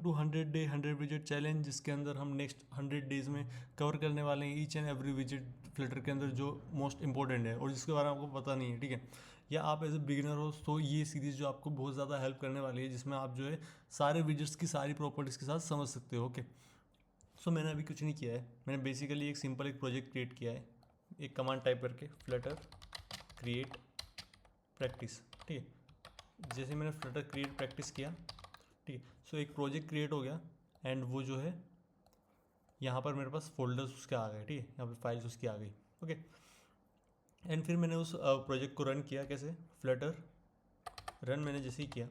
To 100 day 100 visit challenge, जिसके अंदर हम नेक्स्ट 100 डेज में कवर करने वाले हैं each and every visit Flutter के अंदर जो मोस्ट इंपॉर्टेंट है और जिसके बारे में आपको पता नहीं है, ठीक है, या आप एज ए बिगिनर हो, तो ये सीरीज़ जो आपको बहुत ज़्यादा हेल्प करने वाली है, जिसमें आप जो है सारे विजिट्स की सारी प्रॉपर्टीज़ के साथ समझ सकते हो। ओके, सो मैंने अभी कुछ नहीं किया है, मैंने बेसिकली एक सिंपल एक प्रोजेक्ट क्रिएट किया है, एक कमांड टाइप करके फ्लटर क्रिएट प्रैक्टिस, ठीक है। जैसे मैंने फ्लटर क्रिएट प्रैक्टिस किया, ठीक है, सो एक प्रोजेक्ट क्रिएट हो गया एंड वो जो है यहाँ पर मेरे पास फोल्डर्स उसके आ गए, ठीक है, यहाँ पर फाइल्स उसकी आ गई। ओके, एंड फिर मैंने उस प्रोजेक्ट को रन किया, कैसे, फ्लटर रन मैंने जैसे ही किया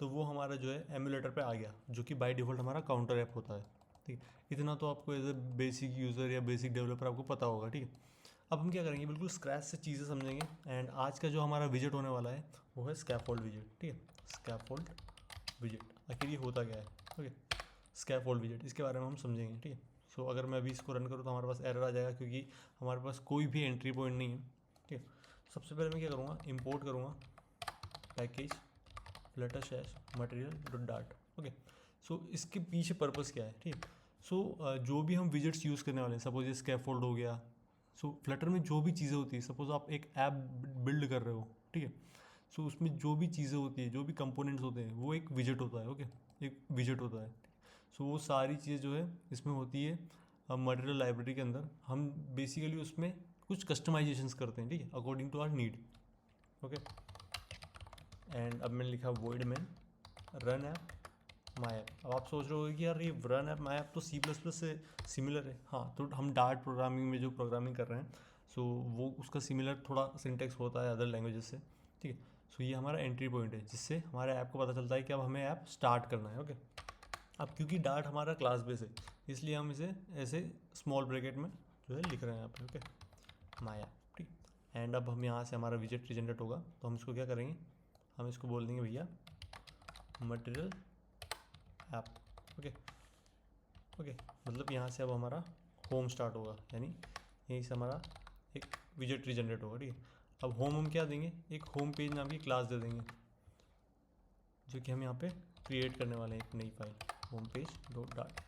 तो वो हमारा जो है एमुलेटर पे आ गया, जो कि बाय डिफ़ॉल्ट हमारा काउंटर ऐप होता है, ठीक है। इतना तो आपको एज ए बेसिक यूज़र या बेसिक डेवलपर आपको पता होगा, ठीक है। अब हम क्या करेंगे, बिल्कुल स्क्रैच से चीज़ें समझेंगे एंड आज का जो हमारा विजिट होने वाला है वो है स्कैफोल्ड विजिट, ठीक है। स्कैफोल्ड विजिट आखिर ये होता क्या है, ओके, स्कैफोल्ड विजिट, इसके बारे में हम समझेंगे, ठीक है। सो अगर मैं अभी इसको रन करूँ तो हमारे पास एरर आ जाएगा, क्योंकि हमारे पास कोई भी एंट्री पॉइंट नहीं है, ठीक है। सबसे पहले मैं क्या करूँगा, इंपोर्ट करूँगा पैकेज फ्लटर शैश material dot dart. Okay, so इसके पीछे पर्पस क्या है, ठीक है। सो जो भी हम विजिट्स यूज़ करने वाले हैं, सपोज ये स्कैफोल्ड हो गया, सो फ्लटर में जो भी चीज़ें होती है, सपोज आप एक ऐप बिल्ड कर रहे हो, ठीक है, सो उसमें जो भी चीज़ें होती है, जो भी कंपोनेंट्स होते हैं, वो एक विजिट होता है। ओके, एक विजिट होता है। सो वो सारी चीज़ें जो है इसमें होती है मटेरियल लाइब्रेरी के अंदर। हम बेसिकली उसमें कुछ कस्टमाइजेशंस करते हैं, ठीक है, according to our need. Okay, and अब मैंने लिखा वॉइड में रन ऐप माई ऐप। अब आप सोच रहे हो कि यार ये रन ऐप माई ऐप तो C++ से सिमिलर है। हाँ, तो हम डार्ट प्रोग्रामिंग में जो प्रोग्रामिंग कर रहे हैं, सो वो उसका सिमिलर थोड़ा सिंटेक्स होता है अदर लैंग्वेजेस से, ठीक है। सो ये हमारा एंट्री पॉइंट है, जिससे हमारे ऐप को पता चलता है कि अब हमें ऐप स्टार्ट करना है। ओके, अब क्योंकि डार्ट हमारा क्लास बेस है, इसलिए हम इसे ऐसे स्मॉल ब्रैकेट में जो है लिख रहे हैं यहाँ पे। ओके, माई ऐप, ठीक। एंड अब हम यहाँ से हमारा विजिट जनरेट होगा, तो हम इसको क्या करेंगे, हम इसको बोल देंगे भैया मटेरियल ऐप। ओके, ओके, मतलब यहाँ से अब हमारा होम स्टार्ट होगा, यानी यहीं से हमारा एक विजिट जनरेट होगा, ठीक है। अब होम हम क्या देंगे, एक होम पेज नाम की क्लास दे देंगे, जो कि हम यहाँ पे क्रिएट करने वाले हैं एक नई file, home page dot dart.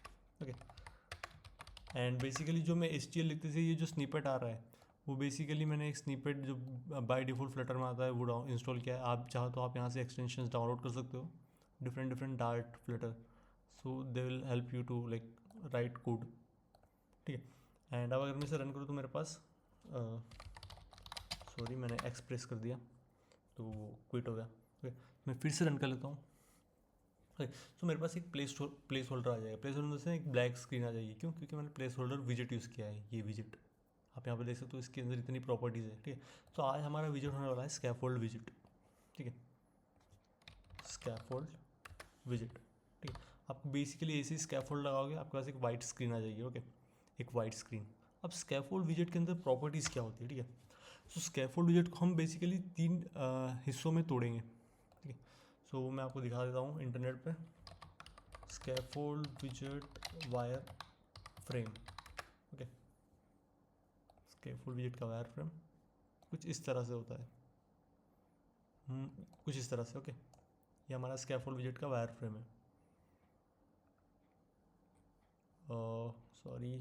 Okay, and basically जो मैं HTML लिखते थे, ये जो स्निपेट आ रहा है, वो बेसिकली मैंने एक स्निपेट जो बाय डिफ़ॉल्ट फ्लटर में आता है वो इंस्टॉल किया है। आप चाहो तो आप यहाँ से एक्सटेंशंस डाउनलोड कर सकते हो, different dart flutter, so they will help you to like write code, ठीक है। एंड अब अगर मैं इसे रन करूँ तो मेरे पास सॉरी मैंने एक्सप्रेस कर दिया तो वो क्विट हो गया। ओके, मैं फिर से रन कर लेता हूँ। ओके, सो मेरे पास एक प्लेस होल्डर आ जाएगा। प्लेस होल्डर से एक ब्लैक स्क्रीन आ जाएगी, क्यों, क्योंकि मैंने प्लेस होल्डर विजिट यूज़ किया है, ये विजिट आप यहाँ पे देख सकते हो, इसके अंदर इतनी प्रॉपर्टीज़ है, ठीक है। तो आज हमारा विजिट होने वाला है स्कैफोल्ड विजिट, ठीक है, स्कैफोल्ड विजिट, ठीक है। आप बेसिकली ऐसे ही स्कैफोल्ड लगाओगे, आपके पास एक वाइट स्क्रीन आ जाएगी। ओके, एक वाइट स्क्रीन। अब स्कैफोल्ड विजिट के अंदर प्रॉपर्टीज़ क्या होती है, ठीक है। सो स्कैफोल्ड विजिट को हम बेसिकली 3 हिस्सों में तोड़ेंगे, ठीक है। सो मैं आपको दिखा देता हूँ इंटरनेट पे, scaffold visit wire frame. Okay, scaffold visit का वायर फ्रेम कुछ इस तरह से होता है, कुछ इस तरह से। ओके, ये हमारा स्कैफोल्ड विजिट का वायर फ्रेम है। सॉरी,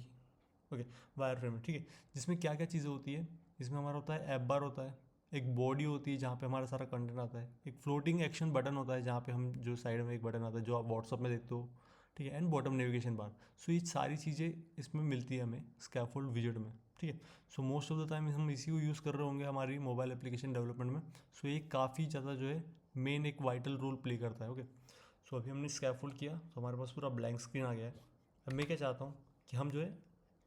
ओके, वायर फ्रेम है, ठीक है, जिसमें क्या क्या चीज़ें होती है। इसमें हमारा होता है ऐप बार होता है, एक बॉडी होती है जहाँ पे हमारा सारा कंटेंट आता है, एक फ्लोटिंग एक्शन बटन होता है जहाँ पे हम जो साइड में एक बटन आता है जो आप व्हाट्सअप में देखते हो, ठीक है, एंड बॉटम नेविगेशन बार। सो ये सारी चीज़ें इसमें मिलती है हमें स्कैफोल्ड विजिट में, ठीक है। So most of the time हम इसी को यूज़ कर रहे होंगे हमारी मोबाइल एप्लीकेशन डेवलपमेंट में। सो ये काफ़ी ज़्यादा जो है मेन एक वाइटल रोल प्ले करता है। ओके, सो अभी हमने स्कैफोल्ड किया तो हमारे पास पूरा ब्लैंक स्क्रीन आ गया है। अब मैं क्या चाहता हूँ कि हम जो है,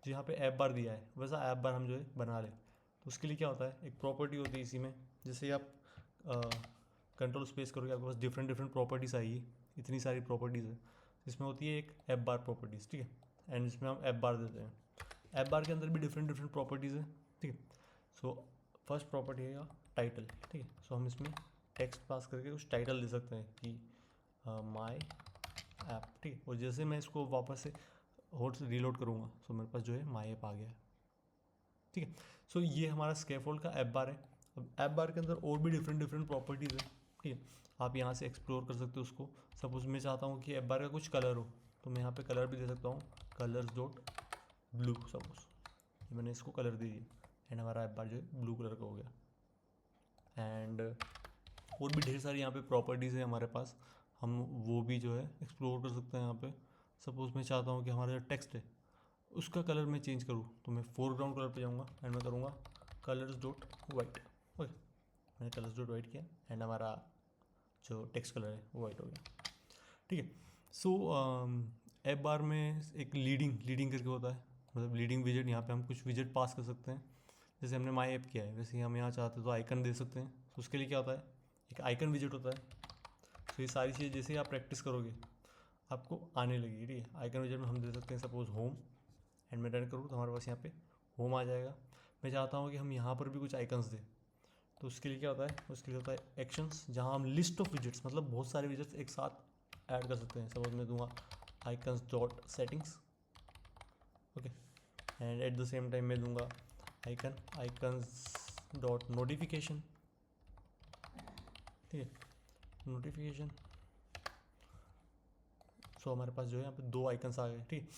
जो यहाँ पे ऐप बार दिया है वैसा ऐप बार हम जो है बना लें। तो उसके लिए क्या होता है, एक प्रॉपर्टी होती है इसी में, जैसे ही आप कंट्रोल स्पेस करोगे आपके पास डिफरेंट प्रॉपर्टीज़ आएगी, इतनी सारी प्रॉपर्टीज़ है। इसमें होती है एक ऐप बार प्रॉपर्टीज़, ठीक है, एंड इसमें हम ऐप बार देते हैं। ऐप बार के अंदर भी डिफरेंट प्रॉपर्टीज़ है, ठीक है। सो फर्स्ट प्रॉपर्टी है टाइटल, ठीक है। सो हम इसमें टेक्स्ट पास करके कुछ टाइटल दे सकते हैं कि माई ऐप, ठीक है। और जैसे मैं इसको वापस से और रीलोड करूँगा सो मेरे पास जो है माई ऐप आ गया है, ठीक है। सो ये हमारा स्कैफोल्ड का ऐप बार है। अब ऐप बार के अंदर और भी डिफरेंट प्रॉपर्टीज़ है, ठीक है। आप यहाँ से एक्सप्लोर कर सकते हो उसको। सपोज मैं चाहता हूँ कि ऐप बार का कुछ कलर हो, तो मैं यहाँ पे कलर भी दे सकता हूँ, कलर्स डॉट ब्लू सपोज, मैंने इसको कलर दे दिया एंड हमारा ऐप बार जो है ब्लू कलर का हो गया। एंड और भी ढेर सारी यहाँ पे प्रॉपर्टीज़ है हमारे पास, हम वो भी जो है एक्सप्लोर कर सकते हैं यहाँ पे। सपोज मैं चाहता हूँ कि हमारा जो टेक्स्ट है उसका कलर मैं चेंज करूँ, तो मैं फोरग्राउंड कलर पे जाऊँगा एंड मैं करूँगा कलर्स डॉट वाइट। ओके, मैंने कलर्स डॉट वाइट किया एंड हमारा जो टेक्स्ट कलर है वो वाइट हो गया। ठीक है। सो ऐप बार में एक लीडिंग करके होता है, मतलब लीडिंग विजेट, यहाँ पे हम कुछ विजेट पास कर सकते हैं। जैसे हमने माई ऐप किया है, वैसे ही हम यहाँ चाहते हैं तो आइकन दे सकते हैं। तो उसके लिए क्या होता है, एक आइकन विजेट होता है। तो ये सारी चीज़ें जैसे ही आप प्रैक्टिस करोगे आपको आने लगेगी। ठीक है, आइकन विजेट में हम दे सकते हैं सपोज होम, एंड मैं रन करूँ तो हमारे पास यहाँ पे होम आ जाएगा। मैं चाहता हूँ कि हम यहाँ पर भी कुछ आइकन्स दें, तो उसके लिए क्या होता है, उसके लिए होता है एक्शंस, जहाँ हम लिस्ट ऑफ विजेट्स, मतलब बहुत सारे विजेट्स एक साथ ऐड कर सकते हैं। सपोज मैं दूंगा icons dot settings, okay, and at the same time मैं दूंगा आइकन्स डॉट नोटिफिकेशन। ठीक है, नोटिफिकेशन। सो हमारे पास जो है यहाँ पे 2 आइकन्स आ गए। ठीक,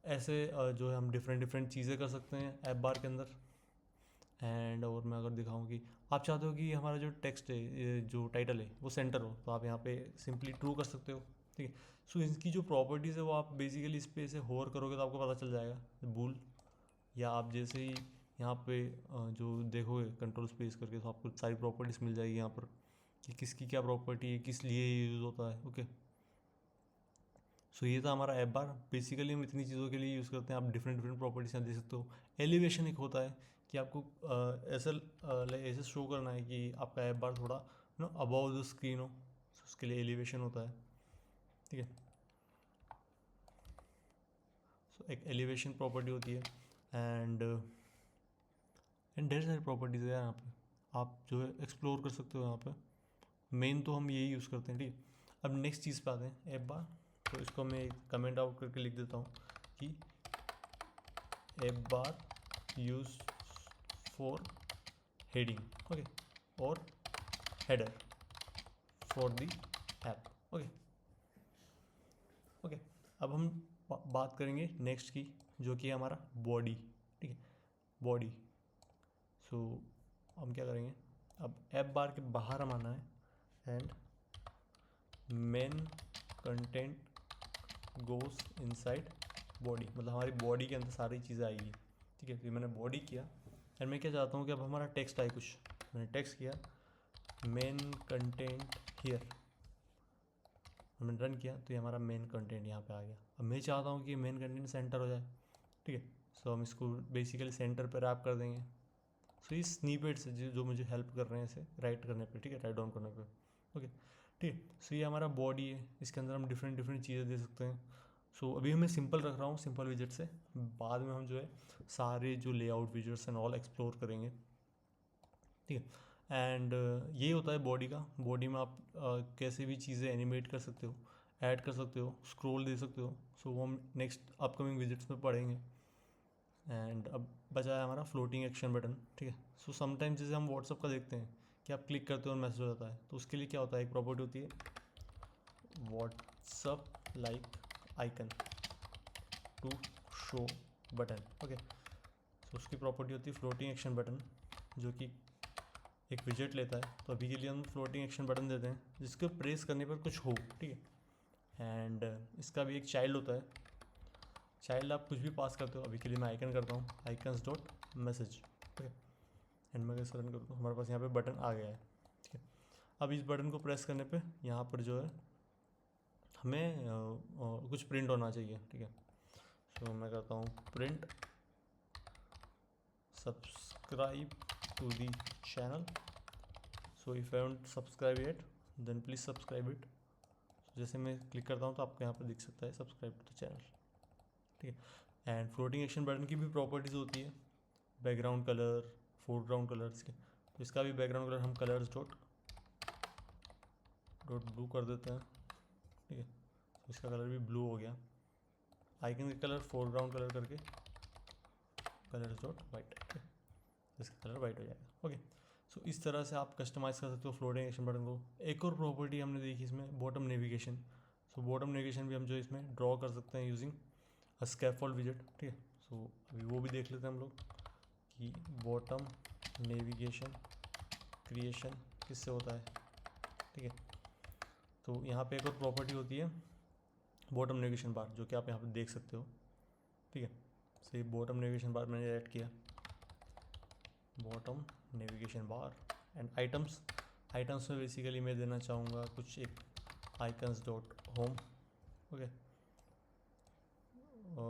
ऐसे जो है हम डिफरेंट चीज़ें कर सकते हैं ऐप बार के अंदर। एंड और मैं अगर दिखाऊँ कि आप चाहते हो कि हमारा जो टेक्स्ट है, ये जो टाइटल है वो सेंटर हो, तो आप यहाँ पे सिंपली ट्रू कर सकते हो। ठीक है। सो इसकी जो प्रॉपर्टीज़ है वो आप बेसिकली इस पे से होवर करोगे तो आपको पता चल जाएगा बूल, या आप जैसे ही यहाँ पे जो देखोगे कंट्रोल स्पेस करके, तो आपको सारी प्रॉपर्टीज़ मिल जाएगी यहाँ पर कि किसकी क्या प्रॉपर्टी है, किस लिए यूज़ होता है। ओके, सो ये था हमारा ऐप बार। बेसिकली हम इतनी चीज़ों के लिए यूज़ करते हैं। आप डिफरेंट प्रॉपर्टीज यहाँ दे सकते हो। एलिवेशन एक होता है कि आपको ऐसा ऐसे शो करना है कि आपका ऐप बार थोड़ा अबव द स्क्रीन हो, so उसके लिए एलिवेशन होता है। ठीक है, सो एक एलिवेशन प्रॉपर्टी होती है। एंड ढेर सारी प्रॉपर्टीज़ है यहाँ पे, आप जो है एक्सप्लोर कर सकते हो यहाँ पे। मेन तो हम यही यूज़ करते हैं। ठीक है, अब नेक्स्ट चीज़ पे आते हैं ऐप बार। तो इसको मैं एक कमेंट आउट करके लिख देता हूँ कि app bar use for heading, okay, और header for the app. Okay okay, अब हम बात करेंगे नेक्स्ट की, जो कि है हमारा बॉडी। ठीक है, बॉडी। सो हम क्या करेंगे, अब ऐप बार के बाहर हम आना है and main content goes inside body, मतलब हमारी बॉडी के अंदर सारी चीज़ें आएगी। ठीक है, तो मैंने बॉडी किया एंड मैं क्या चाहता हूँ कि अब हमारा टेक्स्ट आए कुछ। मैंने टेक्स्ट किया मेन कंटेंट हियर, मैंने रन किया तो ये हमारा मेन कंटेंट यहाँ पे आ गया। अब मैं चाहता हूँ कि मेन कंटेंट सेंटर हो जाए। ठीक है, सो हम इसको बेसिकली सेंटर पर रैप कर देंगे। सो ये स्नीपेट्स है जो मुझे हेल्प कर रहे हैं इसे राइट करने पे। ठीक है, राइट डाउन करने पे। ओके, ठीक है, सो ये हमारा बॉडी है, इसके अंदर हम डिफरेंट चीज़ें दे सकते हैं। सो अभी मैं सिंपल रख रहा हूँ, सिंपल विजेट से। बाद में हम जो है सारे जो layout widgets and all explore करेंगे। ठीक है, एंड यही होता है बॉडी का। बॉडी में आप कैसे भी चीज़ें एनिमेट कर सकते हो, ऐड कर सकते हो, स्क्रोल दे सकते हो। सो वो हम नेक्स्ट अपकमिंग विजिट्स में पढ़ेंगे। एंड अब बचा है हमारा फ्लोटिंग एक्शन बटन। ठीक है, सो समटाइम्स जैसे हम व्हाट्सअप का देखते हैं कि आप क्लिक करते हो और मैसेज हो जाता है, तो उसके लिए क्या होता है, एक प्रॉपर्टी होती है WhatsApp like icon to show button. Okay, so उसकी प्रॉपर्टी होती है फ्लोटिंग एक्शन बटन, जो कि एक विजेट लेता है। तो अभी के लिए हम फ्लोटिंग एक्शन बटन देते हैं जिसको प्रेस करने पर कुछ हो। ठीक है, एंड इसका भी एक चाइल्ड होता है। चाइल्ड आप कुछ भी पास करते हो। अभी के लिए मैं आइकन करता हूँ आइकन्स डॉट मैसेज। ठीक है, एंड मैं कैसे रन करता हूँ, हमारे पास यहाँ पे बटन आ गया है। ठीक है, अब इस बटन को प्रेस करने पे यहाँ पर जो है हमें कुछ प्रिंट होना चाहिए। ठीक है, सो मैं करता हूँ print subscribe to the channel. So if I don't subscribe it then please subscribe it. जैसे मैं क्लिक करता हूँ तो आपको यहाँ पर दिख सकता है सब्सक्राइब टू द चैनल। ठीक है, एंड फ्लोटिंग एक्शन बटन की भी प्रॉपर्टीज़ होती है, बैकग्राउंड कलर, फोरग्राउंड कलर्स के। तो इसका भी बैकग्राउंड कलर हम कलर्स डॉट ब्लू कर देते हैं। ठीक है, तो इसका कलर भी ब्लू हो गया। आइकन का कलर फोरग्राउंड कलर करके कलर्स डॉट वाइट, इसका कलर वाइट हो जाएगा। ओके, सो इस तरह से आप कस्टमाइज़ कर सकते हो फ्लोटिंग एक्शन बटन को। एक और प्रॉपर्टी हमने देखी इसमें, bottom navigation. So bottom navigation भी हम जो इसमें ड्रॉ कर सकते हैं यूजिंग अ स्कैफोल्ड विजेट, ठीक है। सो अभी वो भी देख लेते हैं हम लोग कि बॉटम नेविगेशन क्रिएशन किससे होता है, ठीक है। तो यहाँ पे एक और प्रॉपर्टी होती है बॉटम नेविगेशन बार, जो कि आप यहाँ पे देख सकते हो, ठीक है। सो ये बॉटम नेविगेशन बार मैंने ऐड किया, bottom navigation bar and items. Items में बेसिकली मैं देना चाहूँगा कुछ एक icons dot home, okay.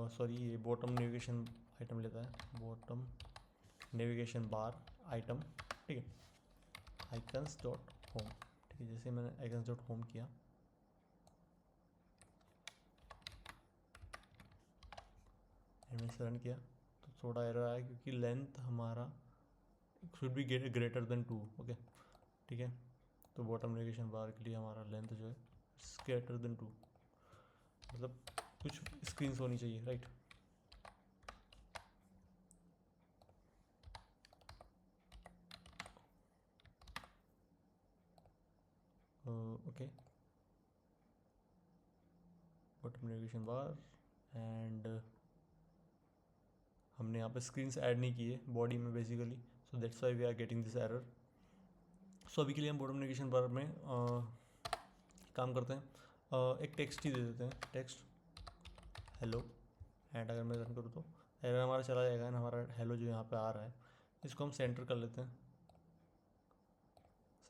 Sorry, ये बॉटम नेविगेशन आइटम लेता है, बॉटम नेविगेशन बार आइटम, ठीक है, आइकन्स डॉट होम, ठीक है। जैसे मैंने आइकन्स डॉट होम किया एंड मैंने रन किया तो थोड़ा एरर आया क्योंकि लेंथ हमारा should be greater than 2, okay, ठीक है। तो बॉटम नेविगेशन बार के लिए हमारा लेंथ जो है ग्रेटर देन 2, मतलब कुछ स्क्रीन होनी चाहिए, right. Okay, bottom navigation bar and हमने यहाँ पे स्क्रीन ऐड नहीं की है बॉडी में basically, so that's why we are getting this error. So अभी के लिए हम बॉटम नेविगेशन बार में काम करते हैं, एक टेक्स्ट ही दे देते हैं, टेक्स्ट हेलो, एंड अगर मैं रन करूँ तो एरर हमारा चला जाएगा ना, हमारा हेलो जो यहाँ पे आ रहा है इसको हम सेंटर कर लेते हैं,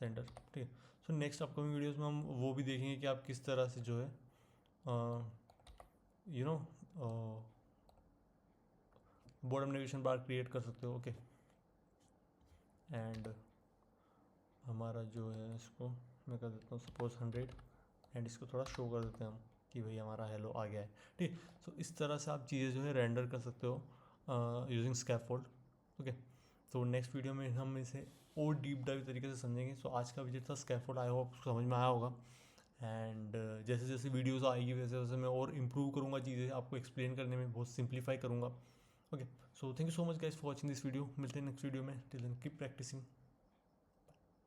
सेंटर, ठीक है। सो नेक्स्ट अपकमिंग वीडियोस में हम वो भी देखेंगे कि आप किस तरह से जो है you know bottom navigation bar create कर सकते हो, ओके। एंड हमारा जो है इसको मैं कर देता हूँ सपोज 100 एंड इसको थोड़ा शो कर देते हैं हम कि भाई हमारा हेलो आ गया है, ठीक। सो इस तरह से आप चीज़ें जो है रेंडर कर सकते हो यूजिंग स्कैफोल्ड, ओके। तो नेक्स्ट वीडियो में हम इसे और डीप डाइव तरीके से समझेंगे। सो आज का विजिट था स्कैफोल्ड, आई होप समझ में आया होगा। एंड जैसे जैसे वीडियोस आएगी वैसे वैसे मैं और इम्प्रूव करूँगा चीज़ें, आपको एक्सप्लेन करने में बहुत सिंप्लीफाई करूँगा, okay. So thank you so much guys for watching this video. मिलते हैं नेक्स्ट वीडियो में, टिल देन कीप प्रैक्टिसिंग।